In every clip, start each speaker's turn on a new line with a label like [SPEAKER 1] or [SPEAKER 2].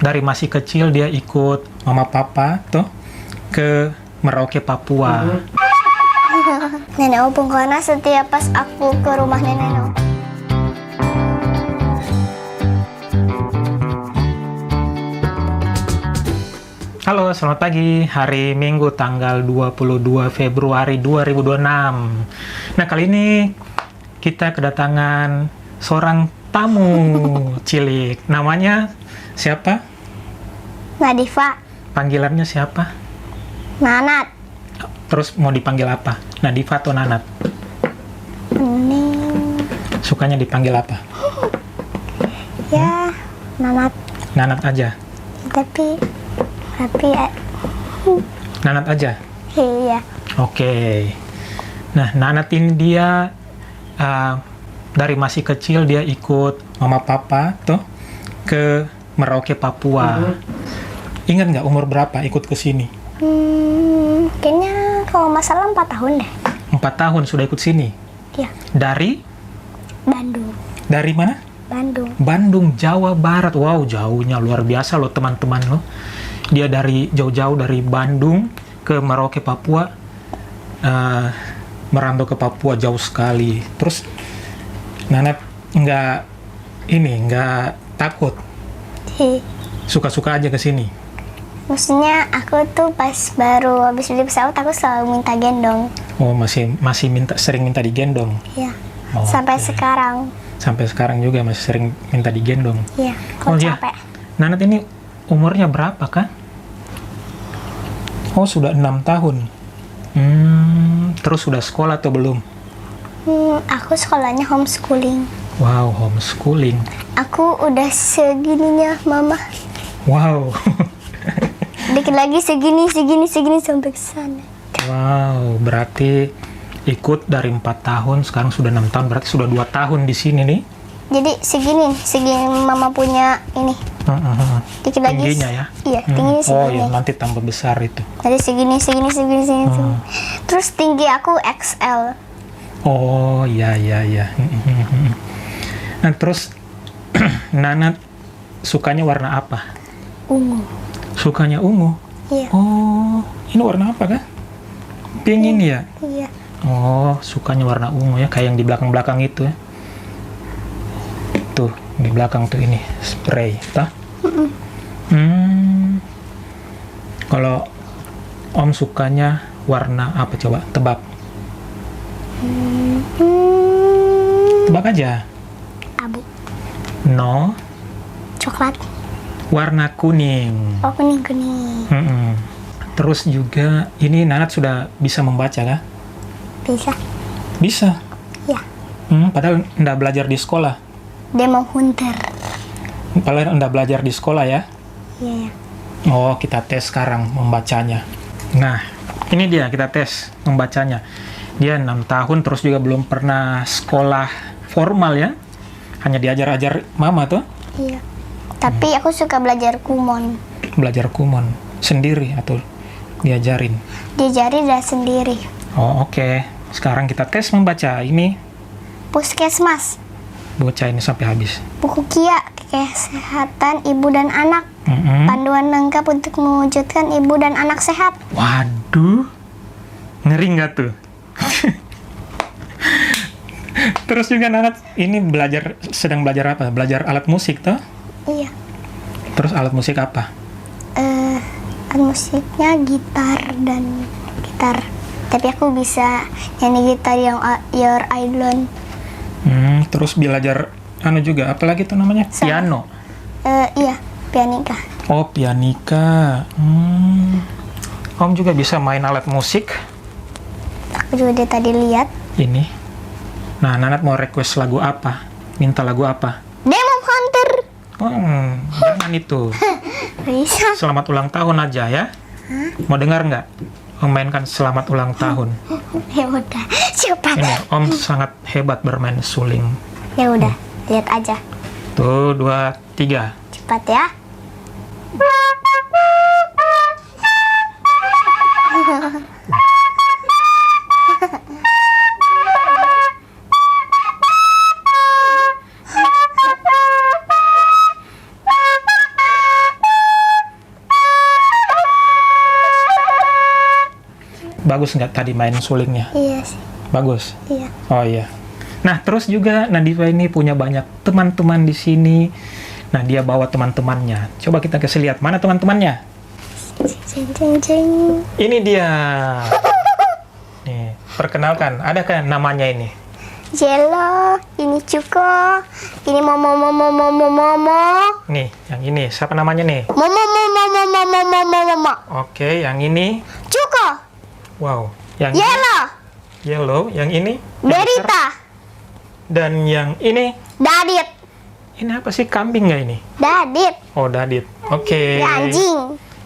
[SPEAKER 1] dari masih kecil dia ikut mama papa tuh ke Merauke, Papua.
[SPEAKER 2] Nenek Opung karena setiap pas aku ke rumah nenek.
[SPEAKER 1] Halo, selamat pagi. Hari Minggu tanggal 22 Februari 2026. Nah, kali ini kita kedatangan seorang tamu cilik. Namanya siapa?
[SPEAKER 2] Nadifa,
[SPEAKER 1] Panggilannya siapa?
[SPEAKER 2] Nanat,
[SPEAKER 1] Terus mau dipanggil apa? Nadifa atau Nanat?
[SPEAKER 2] Nening,
[SPEAKER 1] Sukanya dipanggil apa?
[SPEAKER 2] ya Nanat.
[SPEAKER 1] Nanat aja.
[SPEAKER 2] Tapi
[SPEAKER 1] Nanat aja.
[SPEAKER 2] iya.
[SPEAKER 1] Oke. Nah, Nanat ini dia dari masih kecil dia ikut mama papa tuh ke Merauke, Papua. Ingat nggak umur berapa ikut ke sini?
[SPEAKER 2] Kayaknya kalau masalah 4 tahun deh.
[SPEAKER 1] 4 tahun sudah ikut sini.
[SPEAKER 2] Iya.
[SPEAKER 1] Dari
[SPEAKER 2] Bandung.
[SPEAKER 1] mana? Bandung, Jawa Barat. Wow, jauhnya luar biasa loh teman-teman loh. Dia dari jauh-jauh dari Bandung ke Merauke, Papua. Merantau ke Papua jauh sekali. Terus Nanat nggak takut, suka-suka aja ke sini.
[SPEAKER 2] Maksudnya aku tuh pas baru habis beli pesawat aku selalu minta gendong.
[SPEAKER 1] Oh, masih sering minta digendong.
[SPEAKER 2] Iya.
[SPEAKER 1] Oh,
[SPEAKER 2] Sampai
[SPEAKER 1] oke.
[SPEAKER 2] sekarang.
[SPEAKER 1] Sampai sekarang juga masih sering minta digendong.
[SPEAKER 2] Iya. Kalau
[SPEAKER 1] iya.
[SPEAKER 2] capek.
[SPEAKER 1] Nanat ini umurnya berapa kan? Oh, sudah 6 tahun. Terus sudah sekolah atau belum?
[SPEAKER 2] Aku sekolahnya homeschooling.
[SPEAKER 1] Wow, homeschooling.
[SPEAKER 2] Aku udah segininya, Mama.
[SPEAKER 1] Wow.
[SPEAKER 2] Dikit lagi segini sampai ke sana.
[SPEAKER 1] Wow, berarti ikut dari 4 tahun, sekarang sudah 6 tahun, berarti sudah 2 tahun di sini nih.
[SPEAKER 2] Jadi segini Mama punya ini. Dikit lagi.
[SPEAKER 1] Tingginya ya?
[SPEAKER 2] Iya, tingginya segini.
[SPEAKER 1] Oh ya, nanti tambah besar itu.
[SPEAKER 2] Jadi segini. Terus tinggi aku XL.
[SPEAKER 1] Oh, iya. Nah, terus Nanat sukanya warna apa?
[SPEAKER 2] Ungu.
[SPEAKER 1] Sukanya ungu?
[SPEAKER 2] Iya.
[SPEAKER 1] Oh, ini warna apa kan? Pink ini ya?
[SPEAKER 2] Iya.
[SPEAKER 1] Oh, sukanya warna ungu ya, kayak yang di belakang-belakang itu ya. Tuh, di belakang tuh ini, spray, tah? Kalau Om sukanya warna apa coba? Tebak. Tebak aja.
[SPEAKER 2] Abu.
[SPEAKER 1] No,
[SPEAKER 2] Coklat.
[SPEAKER 1] warna kuning.
[SPEAKER 2] Oh, kuning.
[SPEAKER 1] Terus juga ini Nanat sudah bisa membaca kah?
[SPEAKER 2] Bisa.
[SPEAKER 1] Bisa.
[SPEAKER 2] Iya.
[SPEAKER 1] Padahal nggak belajar di sekolah.
[SPEAKER 2] Dia mau hunter.
[SPEAKER 1] Padahal nggak belajar di sekolah ya.
[SPEAKER 2] Iya.
[SPEAKER 1] Oh, kita tes sekarang membacanya. Nah, ini dia kita tes membacanya. Dia 6 tahun terus juga belum pernah sekolah formal ya. Hanya diajar-ajar mama tuh.
[SPEAKER 2] Iya. Tapi aku suka belajar kumon.
[SPEAKER 1] Belajar kumon sendiri atau diajarin?
[SPEAKER 2] Diajari dan sendiri.
[SPEAKER 1] Oh, oke. Sekarang kita tes membaca. Ini
[SPEAKER 2] Puskesmas.
[SPEAKER 1] baca ini sampai habis.
[SPEAKER 2] Buku Kia, Kesehatan Ibu dan Anak. Panduan lengkap untuk mewujudkan ibu dan anak sehat.
[SPEAKER 1] Waduh. Ngeri nggak tuh? Terus juga Nanat ini sedang belajar apa? Belajar alat musik toh?
[SPEAKER 2] Iya.
[SPEAKER 1] Terus alat musik apa?
[SPEAKER 2] Alat musiknya gitar. Tapi aku bisa nyanyi gitar yang Your Idol.
[SPEAKER 1] Terus belajar juga apalagi tuh namanya? Piano.
[SPEAKER 2] Iya, pianika.
[SPEAKER 1] Oh, pianika. Om juga bisa main alat musik.
[SPEAKER 2] Aku juga dari tadi lihat.
[SPEAKER 1] Ini. Nah, Nanat mau request lagu apa? Minta lagu apa?
[SPEAKER 2] Demon Hunter.
[SPEAKER 1] Jangan itu.
[SPEAKER 2] Bisa.
[SPEAKER 1] Selamat ulang tahun aja ya. Mau dengar nggak? Memainkan selamat ulang tahun.
[SPEAKER 2] Ya udah, cepat.
[SPEAKER 1] Ini Om sangat hebat bermain suling.
[SPEAKER 2] Ya udah, lihat aja.
[SPEAKER 1] Tuh, 2, 3.
[SPEAKER 2] Cepat ya.
[SPEAKER 1] Bagus nggak tadi main sulingnya?
[SPEAKER 2] Iya sih.
[SPEAKER 1] Bagus.
[SPEAKER 2] Iya.
[SPEAKER 1] Oh iya. Nah, terus juga Nadifa ini punya banyak teman-teman di sini. Nah, dia bawa teman-temannya. Coba kita kasih lihat mana teman-temannya.
[SPEAKER 2] Cing cing cing.
[SPEAKER 1] Ini dia. Nih, perkenalkan. Ada kan namanya ini?
[SPEAKER 2] Jello, ini Cuko, ini Momo.
[SPEAKER 1] Nih, yang ini. Siapa namanya nih?
[SPEAKER 2] Momo.
[SPEAKER 1] Oke, yang ini.
[SPEAKER 2] Cuko,
[SPEAKER 1] Wow. Yang ini
[SPEAKER 2] Yellow,
[SPEAKER 1] yellow. Yang ini?
[SPEAKER 2] Berita,
[SPEAKER 1] Dan yang ini?
[SPEAKER 2] Dadit,
[SPEAKER 1] Ini apa sih? Kambing nggak ini?
[SPEAKER 2] Dadit,
[SPEAKER 1] Oh, Dadit. Oke.
[SPEAKER 2] ini anjing,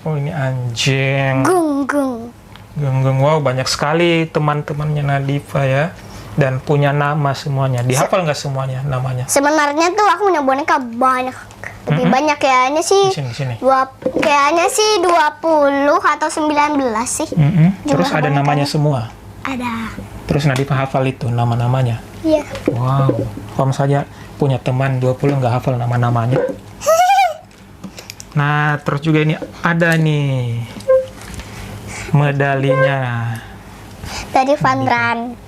[SPEAKER 1] Oh, ini anjing.
[SPEAKER 2] Gung.
[SPEAKER 1] Gung. Wow, banyak sekali teman-temannya Nadifa ya. Dan punya nama semuanya. Dihafal nggak semuanya namanya?
[SPEAKER 2] Sebenarnya tuh aku punya boneka banyak. Lebih banyak kayaknya sih.
[SPEAKER 1] Di sini.
[SPEAKER 2] Kayaknya sih 20 atau 19 sih.
[SPEAKER 1] Terus ada
[SPEAKER 2] bonekanya.
[SPEAKER 1] namanya semua.
[SPEAKER 2] Ada.
[SPEAKER 1] Terus Nadifa hafal itu nama-namanya.
[SPEAKER 2] Iya.
[SPEAKER 1] Wow. Om saja punya teman 20 nggak hafal nama-namanya. Nah, terus juga ini ada nih medalinya.
[SPEAKER 2] Dari Vanran.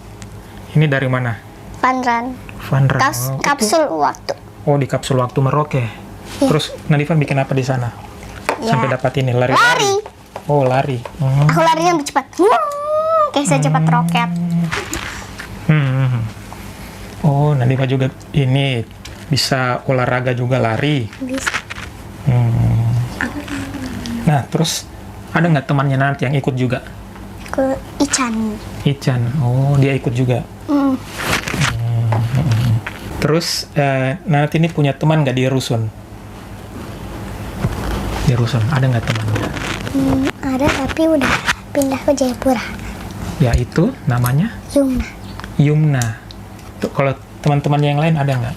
[SPEAKER 1] Ini dari mana?
[SPEAKER 2] Vanran.
[SPEAKER 1] Vanran.
[SPEAKER 2] Kapsul waktu.
[SPEAKER 1] Oh, di kapsul waktu Merauke. Terus Nadifa bikin apa di sana?
[SPEAKER 2] Iya.
[SPEAKER 1] Sampai dapat ini lari. Oh, lari.
[SPEAKER 2] Aku larinya lebih cepat. Kayak secepat roket.
[SPEAKER 1] Oh, Nadifa juga ini bisa olahraga juga lari.
[SPEAKER 2] Bisa.
[SPEAKER 1] Nah, terus ada nggak temannya nanti yang ikut juga?
[SPEAKER 2] Ke Ican.
[SPEAKER 1] Ican. Oh, dia ikut juga. Terus nanti ini punya teman nggak di Rusun? Di Rusun ada nggak temannya?
[SPEAKER 2] Ada tapi udah pindah ke Jayapura.
[SPEAKER 1] Ya itu namanya Yumna. Tuh, kalau teman-teman yang lain ada nggak?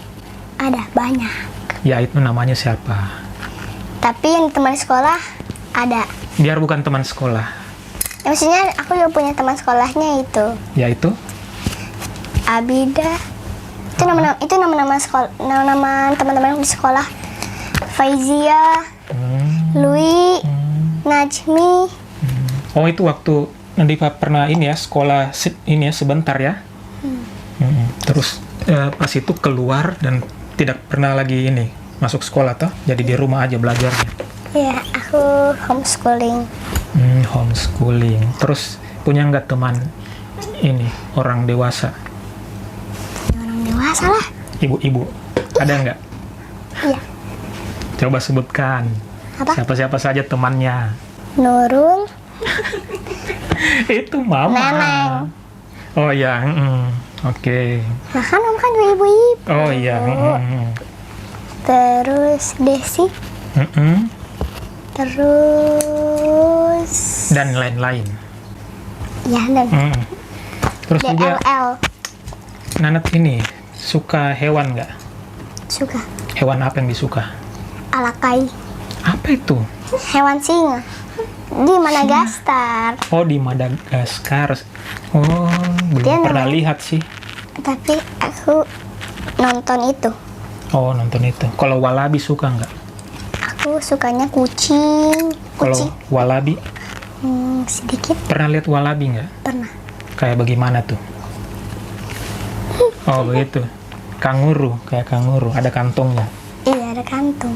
[SPEAKER 2] Ada banyak.
[SPEAKER 1] Ya itu namanya siapa?
[SPEAKER 2] Tapi yang teman sekolah ada.
[SPEAKER 1] Biar bukan teman sekolah.
[SPEAKER 2] Ya, maksudnya aku juga punya teman sekolahnya itu.
[SPEAKER 1] Ya itu?
[SPEAKER 2] Abida. Itu nama-nama sekolah, nama-nama teman-teman di sekolah. Faizia, Lui, Najmi.
[SPEAKER 1] Oh itu waktu Nadifa pernah ini ya sekolah ini ya sebentar ya. Terus pas itu keluar dan tidak pernah lagi ini masuk sekolah toh, jadi di rumah aja belajarnya.
[SPEAKER 2] Iya, aku homeschooling.
[SPEAKER 1] Homeschooling. Terus punya nggak teman ini orang dewasa?
[SPEAKER 2] Orang dewasa lah.
[SPEAKER 1] Ibu-ibu ada nggak?
[SPEAKER 2] Iya.
[SPEAKER 1] Coba sebutkan.
[SPEAKER 2] Apa?
[SPEAKER 1] Siapa-siapa saja temannya.
[SPEAKER 2] Nurul.
[SPEAKER 1] Itu mama.
[SPEAKER 2] Neneng.
[SPEAKER 1] Oh ya, oke.
[SPEAKER 2] Nah kan om kan ibu-ibu.
[SPEAKER 1] Oh iya.
[SPEAKER 2] Terus Desi. Terus.
[SPEAKER 1] Dan lain-lain.
[SPEAKER 2] Ya dan.
[SPEAKER 1] Terus juga
[SPEAKER 2] DLL.
[SPEAKER 1] Nanat ini suka hewan nggak?
[SPEAKER 2] Suka.
[SPEAKER 1] Hewan apa yang disuka?
[SPEAKER 2] Alakai.
[SPEAKER 1] Apa itu?
[SPEAKER 2] Hewan singa. Di Madagaskar.
[SPEAKER 1] Oh di Madagaskar. Oh belum
[SPEAKER 2] Dia
[SPEAKER 1] pernah
[SPEAKER 2] namanya-
[SPEAKER 1] lihat sih.
[SPEAKER 2] Tapi aku nonton itu.
[SPEAKER 1] Oh nonton itu. Kalau walabi suka nggak?
[SPEAKER 2] Aku sukanya kucing.
[SPEAKER 1] Kalau walabi
[SPEAKER 2] Sedikit
[SPEAKER 1] pernah lihat walabi nggak?
[SPEAKER 2] pernah.
[SPEAKER 1] Kayak bagaimana tuh? Oh begitu. Kanguru, kayak kanguru. Ada kantongnya.
[SPEAKER 2] Iya ada kantung.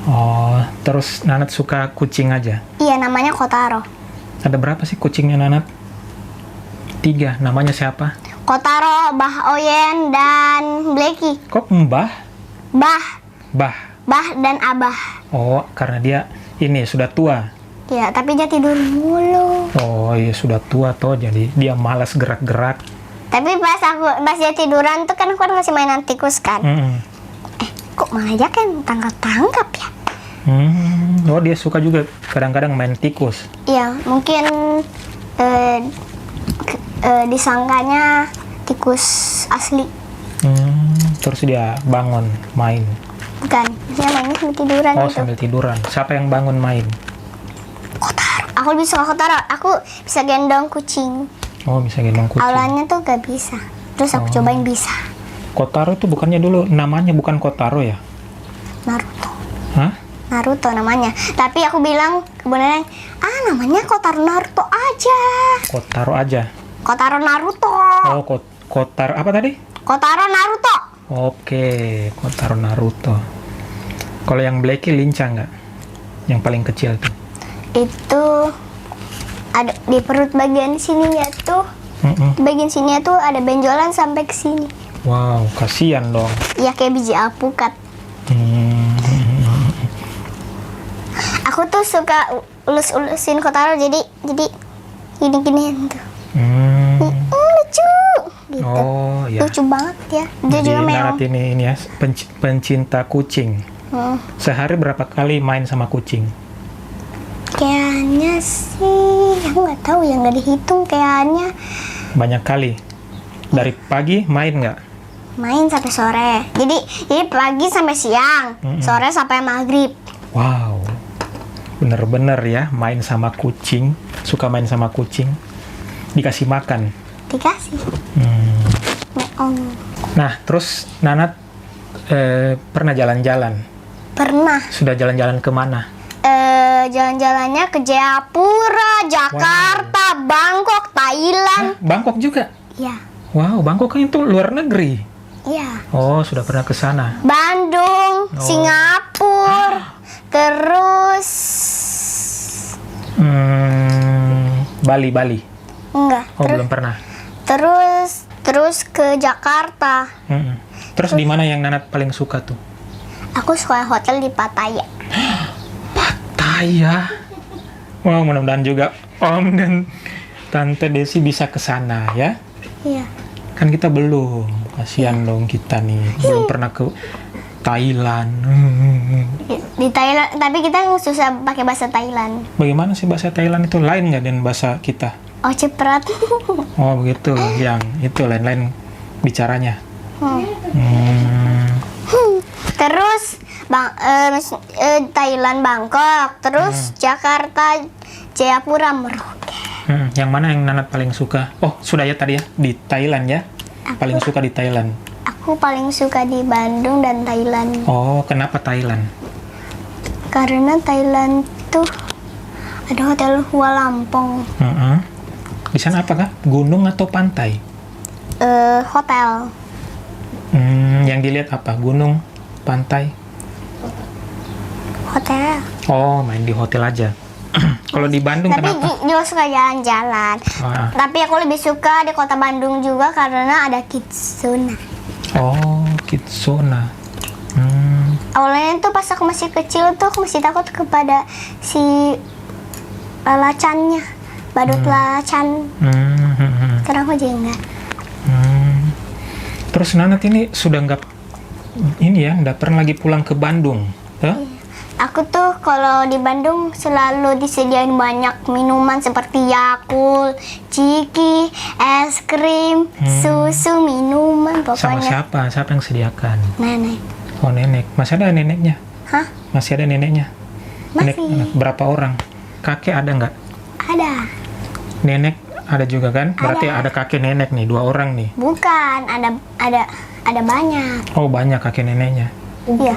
[SPEAKER 1] Oh, terus Nanat suka kucing aja?
[SPEAKER 2] Iya namanya Kotaro.
[SPEAKER 1] Ada berapa sih kucingnya Nanat? 3. Namanya siapa?
[SPEAKER 2] Kotaro, Bah Oyen, dan Blacky.
[SPEAKER 1] Kok Mbah?
[SPEAKER 2] Bah dan Abah.
[SPEAKER 1] Oh, karena dia ini sudah tua.
[SPEAKER 2] Ya, tapi dia tidur mulu.
[SPEAKER 1] Oh iya sudah tua toh, jadi dia malas gerak-gerak.
[SPEAKER 2] Tapi pas dia tiduran tuh kan aku masih mainan tikus kan. Kok malah aja kan tangkap ya?
[SPEAKER 1] Oh dia suka juga kadang-kadang main tikus.
[SPEAKER 2] Iya, mungkin disangkanya tikus asli.
[SPEAKER 1] Terus dia bangun main.
[SPEAKER 2] Bukan, dia mainnya sambil tiduran
[SPEAKER 1] Oh
[SPEAKER 2] gitu.
[SPEAKER 1] sambil tiduran. Siapa yang bangun main?
[SPEAKER 2] Kotaro. Aku lebih suka Kotaro. Aku bisa gendong kucing.
[SPEAKER 1] Oh bisa gendong kucing.
[SPEAKER 2] Aulanya tuh gak bisa. Terus aku cobain bisa.
[SPEAKER 1] Kotaro itu bukannya dulu namanya bukan Kotaro ya?
[SPEAKER 2] Naruto.
[SPEAKER 1] Hah?
[SPEAKER 2] Naruto namanya. Tapi aku bilang kebenaran, namanya Kotaro Naruto aja. aja.
[SPEAKER 1] Kotaro aja.
[SPEAKER 2] Kotaro Naruto.
[SPEAKER 1] Oh, Kotaro apa tadi?
[SPEAKER 2] Kotaro Naruto.
[SPEAKER 1] Oke, Kotaro Naruto. Kalau yang Blacky lincah nggak? Yang paling kecil tuh.
[SPEAKER 2] Itu ada di perut bagian sininya tuh.
[SPEAKER 1] Mm-mm.
[SPEAKER 2] Di bagian sininya tuh ada benjolan sampai ke sini.
[SPEAKER 1] Wow, kasihan dong.
[SPEAKER 2] Ya kayak biji alpukat.
[SPEAKER 1] Hmm.
[SPEAKER 2] Aku tuh suka ulus-ulusin Kotaro jadi gini-ginian tuh. Lucu gitu.
[SPEAKER 1] Oh, ya.
[SPEAKER 2] Lucu banget ya. Dia
[SPEAKER 1] Jadi
[SPEAKER 2] juga memang.
[SPEAKER 1] Nanat ini ya, pencinta kucing. Sehari berapa kali main sama kucing?
[SPEAKER 2] Kayaknya sih, aku nggak tahu ya, nggak dihitung kayaknya.
[SPEAKER 1] Banyak kali. Dari pagi main nggak?
[SPEAKER 2] Main sampai sore. Jadi pagi sampai siang, sore sampai maghrib.
[SPEAKER 1] Wow, bener-bener ya main sama kucing. Suka main sama kucing. Dikasih makan.
[SPEAKER 2] Dikasih. Meong.
[SPEAKER 1] Nah, terus Nanat pernah jalan-jalan?
[SPEAKER 2] Pernah.
[SPEAKER 1] Sudah jalan-jalan kemana?
[SPEAKER 2] Jalan-jalannya ke Jayapura, Jakarta, Bangkok, Thailand.
[SPEAKER 1] Bangkok juga?
[SPEAKER 2] Iya.
[SPEAKER 1] Wow, Bangkok kan itu luar negeri.
[SPEAKER 2] Iya.
[SPEAKER 1] Oh, sudah pernah ke sana.
[SPEAKER 2] Bandung, Singapura, terus
[SPEAKER 1] Bali.
[SPEAKER 2] enggak.
[SPEAKER 1] Oh, belum pernah.
[SPEAKER 2] Terus ke Jakarta.
[SPEAKER 1] Terus di mana yang Nanat paling suka tuh?
[SPEAKER 2] Aku suka hotel di Pattaya.
[SPEAKER 1] Pattaya. Wow, mudah-mudahan juga Om dan Tante Desi bisa ke sana ya.
[SPEAKER 2] Iya.
[SPEAKER 1] Kan kita belum. Kasihan dong kita nih. Belum pernah ke Thailand.
[SPEAKER 2] Di Thailand, tapi kita susah pakai bahasa Thailand.
[SPEAKER 1] Bagaimana sih bahasa Thailand itu? Lain nggak dengan bahasa kita?
[SPEAKER 2] Oh, cepret.
[SPEAKER 1] Oh, begitu. Yang itu lain-lain bicaranya.
[SPEAKER 2] Terus Thailand Bangkok, terus Jakarta Jayapura Merauke.
[SPEAKER 1] Yang mana yang Nanat paling suka? Oh, sudah ya tadi ya di Thailand ya. Paling suka di Thailand.
[SPEAKER 2] Aku paling suka di Bandung dan Thailand.
[SPEAKER 1] Oh, kenapa Thailand?
[SPEAKER 2] Karena Thailand tuh ada hotel Hua Lampong.
[SPEAKER 1] Di sana apakah gunung atau pantai?
[SPEAKER 2] Hotel.
[SPEAKER 1] Yang dilihat apa? Gunung, pantai?
[SPEAKER 2] Hotel.
[SPEAKER 1] Oh, main di hotel aja. Kalau di Bandung
[SPEAKER 2] Tapi
[SPEAKER 1] kenapa?
[SPEAKER 2] juga suka jalan-jalan. Tapi aku lebih suka di kota Bandung juga karena ada Kitsuna.
[SPEAKER 1] Oh, Kitsuna.
[SPEAKER 2] Awalnya tuh pas aku masih kecil tuh aku masih takut kepada si lalacannya, badut lalacan. Sekarang aku jadi enggak.
[SPEAKER 1] Terus Nanat ini sudah nggak pernah lagi pulang ke Bandung, huh?
[SPEAKER 2] Aku tuh kalau di Bandung selalu disediain banyak minuman seperti Yakult, Ciki, es krim, susu, minuman
[SPEAKER 1] Sama
[SPEAKER 2] pokoknya.
[SPEAKER 1] siapa? Siapa yang sediakan?
[SPEAKER 2] Nenek.
[SPEAKER 1] Oh, nenek. Masih ada neneknya?
[SPEAKER 2] Hah?
[SPEAKER 1] Masih ada neneknya?
[SPEAKER 2] Masih.
[SPEAKER 1] Nenek, berapa orang? Kakek ada nggak?
[SPEAKER 2] Ada.
[SPEAKER 1] Nenek ada juga kan? Berarti ada kakek nenek nih, 2 orang nih.
[SPEAKER 2] Bukan, ada banyak.
[SPEAKER 1] Oh, banyak kakek neneknya.
[SPEAKER 2] Iya.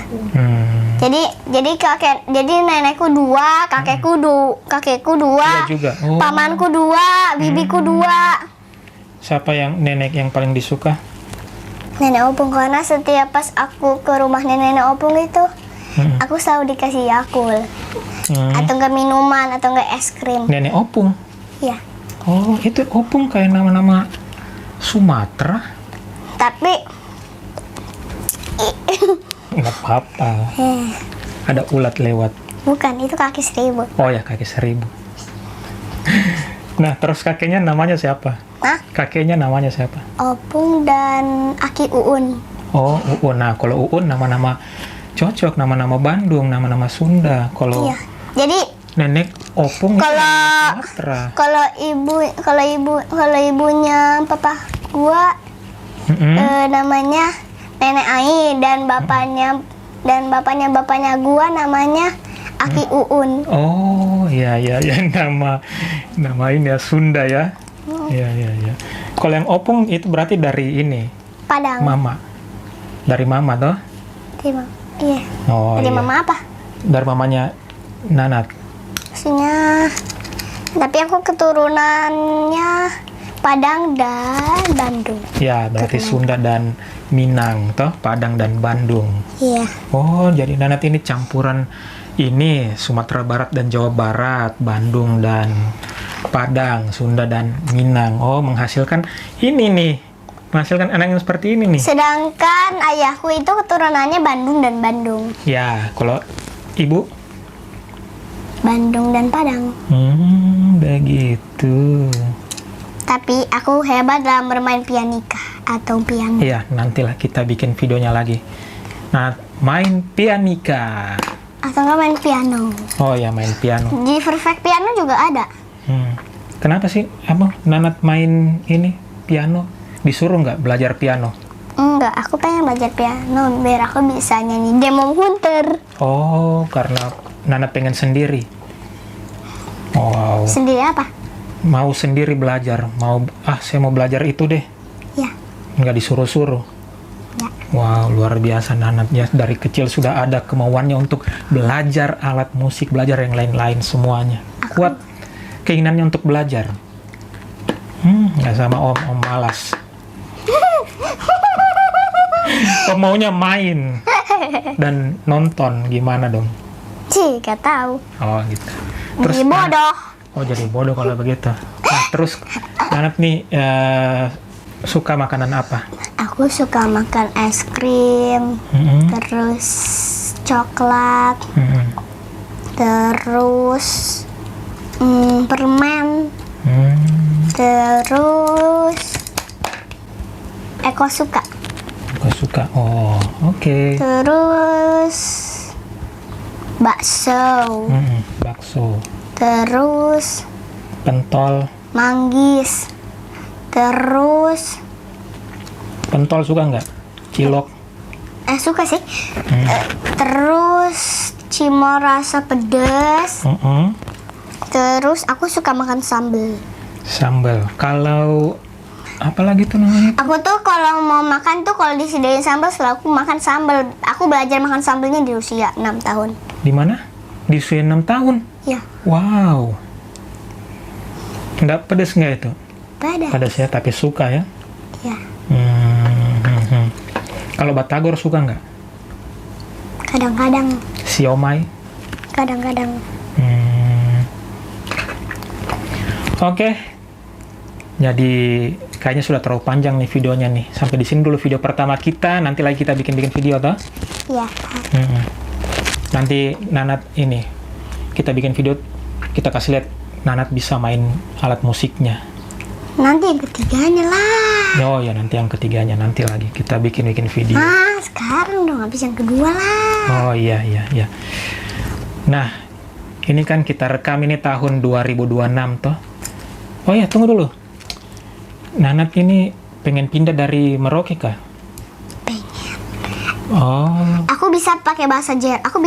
[SPEAKER 2] Jadi nenekku 2, kakekku 2,
[SPEAKER 1] Iya juga. Oh.
[SPEAKER 2] pamanku 2, bibiku 2.
[SPEAKER 1] Siapa yang nenek yang paling disuka?
[SPEAKER 2] Nenek opung, karena setiap pas aku ke rumah nenek opung itu, aku selalu dikasih Yakult, atau enggak minuman, atau enggak es krim.
[SPEAKER 1] Nenek opung.
[SPEAKER 2] Iya.
[SPEAKER 1] Oh, itu opung kayak nama-nama Sumatera.
[SPEAKER 2] Tapi
[SPEAKER 1] Nggak apa-apa. Ada ulat lewat.
[SPEAKER 2] bukan, itu kaki 1000.
[SPEAKER 1] Oh ya, kaki 1000. Nah, terus kakeknya namanya siapa?
[SPEAKER 2] Hah?
[SPEAKER 1] Kakeknya namanya siapa?
[SPEAKER 2] Opung dan Aki Uun.
[SPEAKER 1] Oh, Uun. Nah, kalau Uun nama-nama cocok, nama-nama Bandung, nama-nama Sunda. Kalau
[SPEAKER 2] Iya. Jadi
[SPEAKER 1] nenek opung itu
[SPEAKER 2] Kalau-
[SPEAKER 1] nama Sumatera.
[SPEAKER 2] kalau ibunya papa gua namanya Nenek Ai, dan bapaknya gua namanya Aki Uun.
[SPEAKER 1] Oh, iya nama ini ya Sunda ya. Iya. Kalau yang opung itu berarti dari ini
[SPEAKER 2] Padang.
[SPEAKER 1] mama. Dari mama toh?
[SPEAKER 2] Iya.
[SPEAKER 1] Oh,
[SPEAKER 2] Dari
[SPEAKER 1] iya.
[SPEAKER 2] mama apa?
[SPEAKER 1] Dari mamanya Nanat.
[SPEAKER 2] Maksudnya Tapi aku keturunannya Padang dan Bandung.
[SPEAKER 1] Ya, berarti Sunda dan Minang, toh? Padang dan Bandung.
[SPEAKER 2] Iya.
[SPEAKER 1] Oh, jadi Nanat ini campuran ini Sumatera Barat dan Jawa Barat, Bandung dan Padang, Sunda dan Minang. Oh, menghasilkan ini nih. Menghasilkan anak yang seperti ini nih.
[SPEAKER 2] Sedangkan ayahku itu keturunannya Bandung dan Bandung.
[SPEAKER 1] Ya, kalau ibu?
[SPEAKER 2] Bandung dan Padang.
[SPEAKER 1] Begitu.
[SPEAKER 2] Tapi aku hebat dalam bermain pianika atau piano.
[SPEAKER 1] Iya, nantilah kita bikin videonya lagi. Nah, main pianika.
[SPEAKER 2] Atau nggak main piano.
[SPEAKER 1] Oh ya, main piano.
[SPEAKER 2] Di Perfect Piano juga ada.
[SPEAKER 1] Kenapa sih apa Nanat main ini piano? Disuruh nggak belajar piano?
[SPEAKER 2] Enggak, aku pengen belajar piano biar aku bisa nyanyi Demon Hunter.
[SPEAKER 1] Oh, karena Nanat pengen sendiri. Wow.
[SPEAKER 2] Sendiri apa?
[SPEAKER 1] Mau sendiri belajar. Saya mau belajar itu deh.
[SPEAKER 2] Ya.
[SPEAKER 1] Nggak disuruh-suruh.
[SPEAKER 2] Ya.
[SPEAKER 1] Wow, luar biasa Nanat ya, dari kecil sudah ada kemauannya untuk belajar alat musik, belajar yang lain-lain semuanya. Kuat keinginannya untuk belajar. Nggak sama om malas. Om maunya main dan nonton, gimana dong?
[SPEAKER 2] Gak tahu.
[SPEAKER 1] Oh gitu.
[SPEAKER 2] Jadi bodoh.
[SPEAKER 1] Oh, jadi bodoh kalau begitu. Nah, terus Nanat nih suka makanan apa?
[SPEAKER 2] Aku suka makan es krim, terus coklat, terus permen, terus Eko suka.
[SPEAKER 1] Oh, oke.
[SPEAKER 2] Terus bakso,
[SPEAKER 1] Bakso.
[SPEAKER 2] terus
[SPEAKER 1] Pentol.
[SPEAKER 2] manggis, terus
[SPEAKER 1] Pentol suka nggak? Cilok.
[SPEAKER 2] suka sih. Terus cimol rasa pedas. Terus aku suka makan sambal.
[SPEAKER 1] Sambal. Kalau apa lagi tuh namanya?
[SPEAKER 2] Aku tuh kalau mau makan tuh kalau disediain sambal selalu aku makan sambal. Aku belajar makan sambalnya di usia 6 tahun.
[SPEAKER 1] Di mana? Di usia 6 tahun?
[SPEAKER 2] Ya,
[SPEAKER 1] Wow. Nggak pedes nggak itu?
[SPEAKER 2] pedas.
[SPEAKER 1] Pedes ya, tapi suka ya?
[SPEAKER 2] Ya,
[SPEAKER 1] Kalau batagor suka nggak?
[SPEAKER 2] kadang-kadang.
[SPEAKER 1] Siomay?
[SPEAKER 2] Kadang-kadang.
[SPEAKER 1] Oke. Jadi kayaknya sudah terlalu panjang nih videonya nih. Sampai di sini dulu video pertama kita. Nanti lagi kita bikin video toh.
[SPEAKER 2] Ya.
[SPEAKER 1] Nanti Nanat ini kita bikin video, kita kasih lihat Nanat bisa main alat musiknya.
[SPEAKER 2] Nanti yang ketiganya lah.
[SPEAKER 1] Oh ya, nanti yang ketiganya nanti lagi kita bikin video.
[SPEAKER 2] Sekarang dong habis yang kedua lah.
[SPEAKER 1] Oh iya. Nah, ini kan kita rekam ini tahun 2026 toh. Oh ya, tunggu dulu. Nanat ini pengen pindah dari Merauke kah?
[SPEAKER 2] Pengen.
[SPEAKER 1] Oh.
[SPEAKER 2] Aku bisa pakai bahasa Aku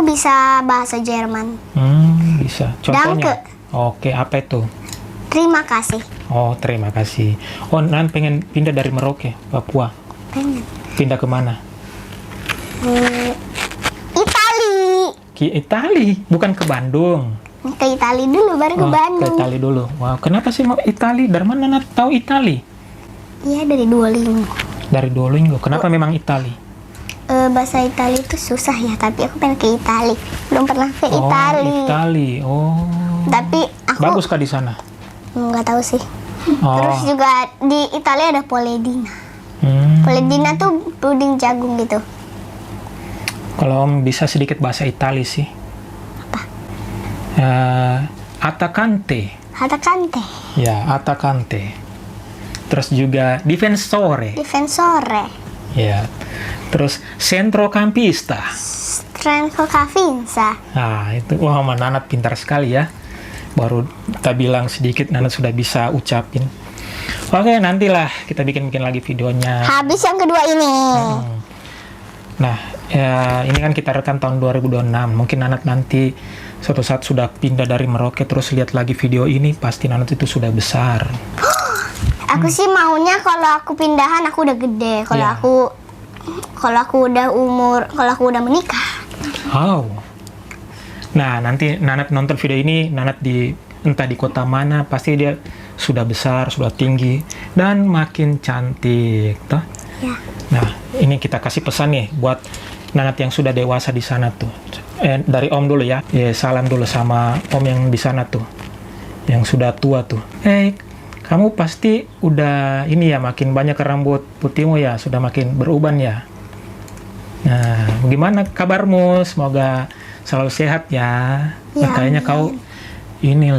[SPEAKER 2] bisa bahasa Jerman.
[SPEAKER 1] Bisa. Contohnya?
[SPEAKER 2] Danke.
[SPEAKER 1] Oke, apa itu?
[SPEAKER 2] Terima kasih.
[SPEAKER 1] Oh, terima kasih. Oh, Nan pengen pindah dari Merauke, Papua.
[SPEAKER 2] Pengen.
[SPEAKER 1] Pindah ke mana?
[SPEAKER 2] Itali.
[SPEAKER 1] Ke Itali, bukan ke Bandung.
[SPEAKER 2] Ke Itali dulu baru ke Bandung.
[SPEAKER 1] Ke Itali dulu. Wow, kenapa sih mau Itali? Dari mana Nat tahu Itali?
[SPEAKER 2] Iya, dari Duolingo.
[SPEAKER 1] Dari Duolingo. Kenapa memang Itali?
[SPEAKER 2] Bahasa Itali itu susah ya, tapi aku pengen ke Itali. Belum pernah ke Itali.
[SPEAKER 1] Itali. Oh.
[SPEAKER 2] Tapi aku
[SPEAKER 1] Bagus kah di sana?
[SPEAKER 2] nggak tahu sih.
[SPEAKER 1] Oh.
[SPEAKER 2] Terus juga di Italia ada Poledina. Poledina tuh puding jagung gitu.
[SPEAKER 1] Kalau Om bisa sedikit bahasa Itali sih.
[SPEAKER 2] Apa?
[SPEAKER 1] Attaccante.
[SPEAKER 2] Attaccante.
[SPEAKER 1] Ya, attaccante. Terus juga difensore.
[SPEAKER 2] Difensore.
[SPEAKER 1] Ya. Terus centrocampista.
[SPEAKER 2] Trenkokavinsa.
[SPEAKER 1] Nah, itu wah, Nanat pintar sekali ya. Baru kita bilang sedikit Nanat sudah bisa ucapin. Oke, nantilah kita bikin lagi videonya.
[SPEAKER 2] Habis yang kedua ini.
[SPEAKER 1] Nah, ya, ini kan kita rekam tahun 2026. Mungkin Nanat nanti suatu saat sudah pindah dari Merauke terus lihat lagi video ini, pasti Nanat itu sudah besar.
[SPEAKER 2] Aku sih maunya kalau aku pindahan aku udah gede. Kalau
[SPEAKER 1] Iya.
[SPEAKER 2] aku udah menikah.
[SPEAKER 1] Wow. Nah, nanti Nanat nonton video ini, Nanat di entah di kota mana, pasti dia sudah besar, sudah tinggi, dan makin cantik, toh.
[SPEAKER 2] Ya.
[SPEAKER 1] Nah, ini kita kasih pesan nih buat Nanat yang sudah dewasa di sana tuh. Dari Om dulu ya. Salam dulu sama Om yang di sana tuh, yang sudah tua tuh. Kamu pasti udah ini ya, makin banyak rambut putihmu ya, sudah makin beruban ya. Nah, bagaimana kabarmu? Semoga selalu sehat ya.
[SPEAKER 2] Ya,
[SPEAKER 1] Kayaknya kau ini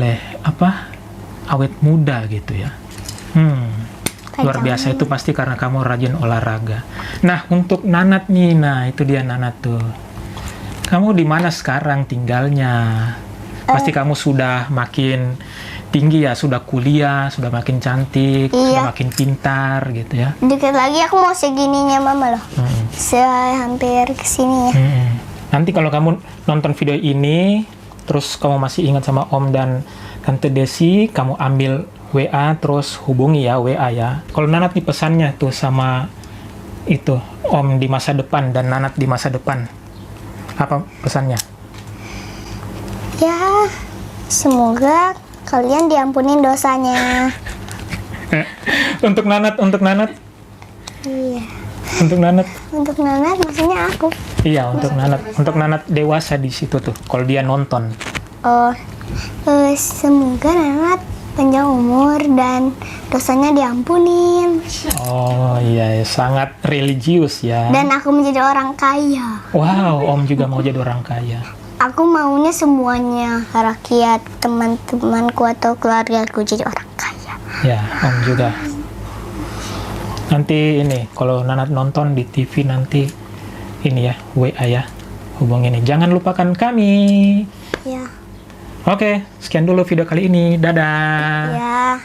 [SPEAKER 1] awet muda gitu ya. Luar biasa, itu pasti karena kamu rajin olahraga. Nah, untuk Nanat nih, nah itu dia Nanat tuh. Kamu di mana sekarang tinggalnya? Pasti kamu sudah makin tinggi ya, sudah kuliah, sudah makin cantik, sudah makin pintar gitu ya.
[SPEAKER 2] Dikit lagi aku mau segininya mama loh. Hampir kesini ya.
[SPEAKER 1] Nanti kalau kamu nonton video ini, terus kamu masih ingat sama Om dan Tante Desi, kamu ambil WA, terus hubungi ya, WA ya. Kalau Nanat nih pesannya tuh sama itu, Om di masa depan dan Nanat di masa depan. Apa pesannya?
[SPEAKER 2] Ya, semoga kalian diampunin dosanya.
[SPEAKER 1] Untuk Nanat.
[SPEAKER 2] Iya.
[SPEAKER 1] Untuk Nanat.
[SPEAKER 2] Untuk Nanat maksudnya aku.
[SPEAKER 1] Iya, untuk Nanat. Untuk Nanat dewasa di situ tuh, kalau dia nonton.
[SPEAKER 2] Semoga Nanat panjang umur dan dosanya diampunin.
[SPEAKER 1] Oh iya, sangat religius ya.
[SPEAKER 2] Dan aku menjadi orang kaya.
[SPEAKER 1] Wow, Om juga mau jadi orang kaya.
[SPEAKER 2] Aku maunya semuanya, rakyat, teman-temanku atau keluargaku jadi orang kaya.
[SPEAKER 1] Ya, Om juga. Nanti ini, kalau Nanat nonton di TV nanti, ini ya, WA ya, hubungi ini. Jangan lupakan kami.
[SPEAKER 2] Ya.
[SPEAKER 1] Oke, sekian dulu video kali ini. Dadah.
[SPEAKER 2] Ya.